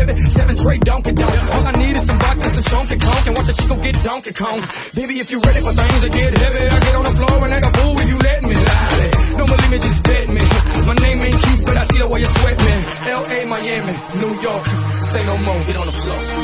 baby. 7 tray Donkey Donk. All I need is some vodka, some Shonky Conk, and watch a chico get Donkey Kong. Baby, if you ready for things to get heavy, I get on the floor and act a fool if you let me. Lie. Don't believe me, just bet me. My name ain't Keith, but I see the way you sweat me. L.A., Miami, New York, say no more, get on the floor.